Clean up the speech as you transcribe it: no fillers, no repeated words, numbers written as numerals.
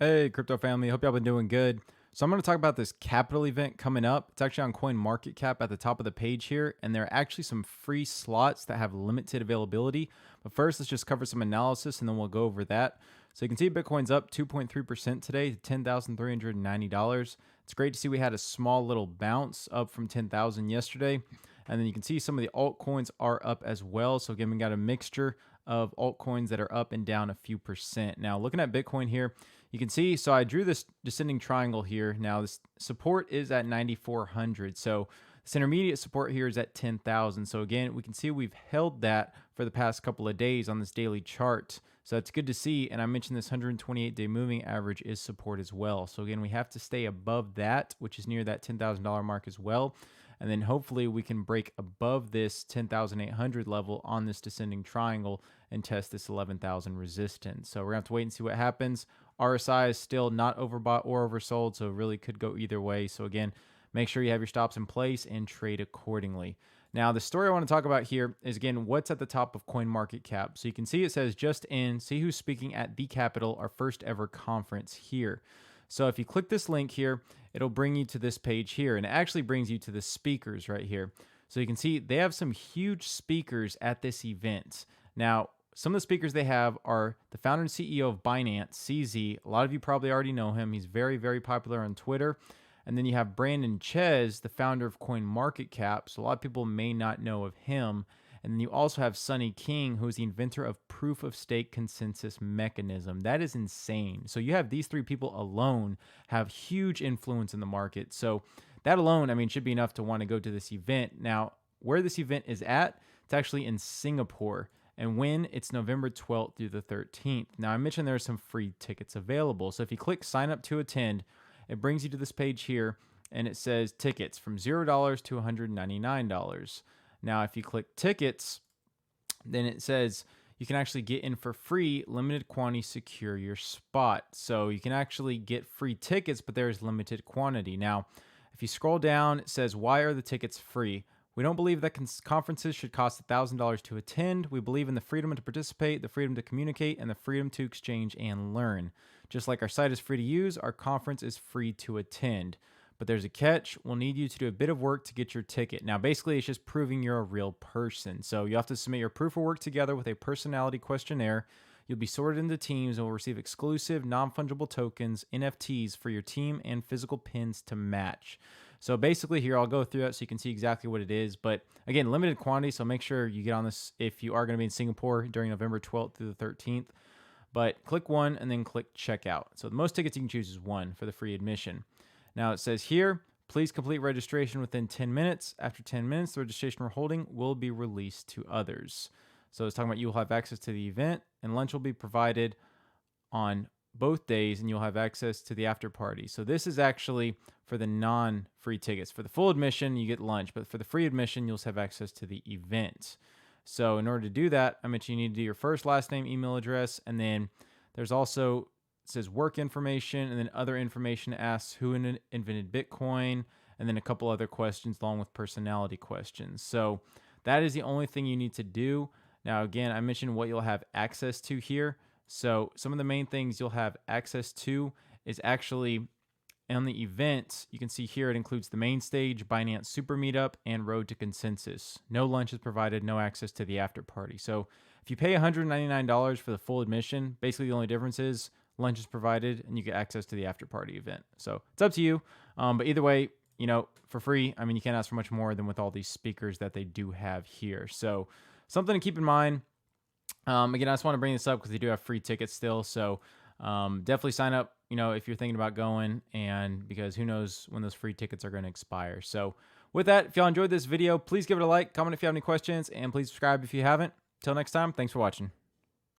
Hey, crypto family. Hope y'all been doing good. So I'm going to talk about this capital event coming up. It's actually on CoinMarketCap at the top of the page here, and there are actually some free slots that have limited availability. But first, let's just cover some analysis, and then we'll go over that. So you can see Bitcoin's up 2.3% today to $10,390. It's great to see we had a small little bounce up from 10,000 yesterday. And then you can see some of the altcoins are up as well. So again, we got a mixture of altcoins that are up and down a few percent. Now, looking at Bitcoin here, you can see, so I drew this descending triangle here. Now, this support is at 9,400. So this intermediate support here is at 10,000. So again, we can see we've held that for the past couple of days on this daily chart. So that's good to see. And I mentioned this 128-day moving average is support as well. So again, we have to stay above that, which is near that $10,000 mark as well. And then hopefully we can break above this 10,800 level on this descending triangle and test this 11,000 resistance. So we're going to have to wait and see what happens. RSI is still not overbought or oversold, so it really could go either way. So again, make sure you have your stops in place and trade accordingly. Now, the story I want to talk about here is, again, what's at the top of CoinMarketCap. So you can see it says just in, see who's speaking at the Capital, our first ever conference here. So if you click this link here, it'll bring you to this page here, and it actually brings you to the speakers right here. So you can see they have some huge speakers at this event. Now, some of the speakers they have are the founder and CEO of Binance, CZ. A lot of you probably already know him. He's very, very popular on Twitter. And then you have Brandon Ches, the founder of CoinMarketCap. So a lot of people may not know of him. And then you also have Sonny King, who is the inventor of proof of stake consensus mechanism. That is insane. So you have these three people alone have huge influence in the market. So that alone, I mean, should be enough to want to go to this event. Now, where this event is at, it's actually in Singapore. And when it's November 12th through the 13th. Now, I mentioned there are some free tickets available. So if you click sign up to attend, it brings you to this page here, and it says tickets from $0 to $199. Now, if you click tickets, then it says you can actually get in for free, limited quantity, secure your spot. So you can actually get free tickets, but there is limited quantity. Now, if you scroll down, it says, why are the tickets free? We don't believe that conferences should cost $1,000 to attend. We believe in the freedom to participate, the freedom to communicate, and the freedom to exchange and learn. Just like our site is free to use, our conference is free to attend. But there's a catch. We'll need you to do a bit of work to get your ticket. Now, basically, it's just proving you're a real person. So you have to submit your proof of work together with a personality questionnaire. You'll be sorted into teams and will receive exclusive non-fungible tokens, NFTs, for your team and physical pins to match. So basically here, I'll go through it so you can see exactly what it is. But again, limited quantity, so make sure you get on this if you are going to be in Singapore during November 12th through the 13th. But click one and then click checkout. So the most tickets you can choose is one for the free admission. Now it says here, please complete registration within 10 minutes. After 10 minutes, the registration we're holding will be released to others. So it's talking about you'll have access to the event, and lunch will be provided on both days, and you'll have access to the after party. So this is actually for the non-free tickets. For the full admission, you get lunch, but for the free admission, you'll have access to the event. So in order to do that, I mentioned you need to do your first, last name, email address, and then there's also, it says work information, and then other information asks who invented Bitcoin, and then a couple other questions along with personality questions. So that is the only thing you need to do. Now, again, I mentioned what you'll have access to here. So some of the main things you'll have access to is actually on the event. You can see here it includes the main stage, Binance Super Meetup, and Road to Consensus. No lunch is provided, no access to the after party. So if you pay $199 for the full admission, basically the only difference is lunch is provided and you get access to the after party event. So it's up to you. But either way, you know, for free, I mean, you can't ask for much more than with all these speakers that they do have here. So something to keep in mind. Again, I just want to bring this up because they do have free tickets still. So definitely sign up, you know, if you're thinking about going, and because who knows when those free tickets are going to expire. So with that, if y'all enjoyed this video, please give it a like, comment if you have any questions, and please subscribe if you haven't. Till next time, thanks for watching.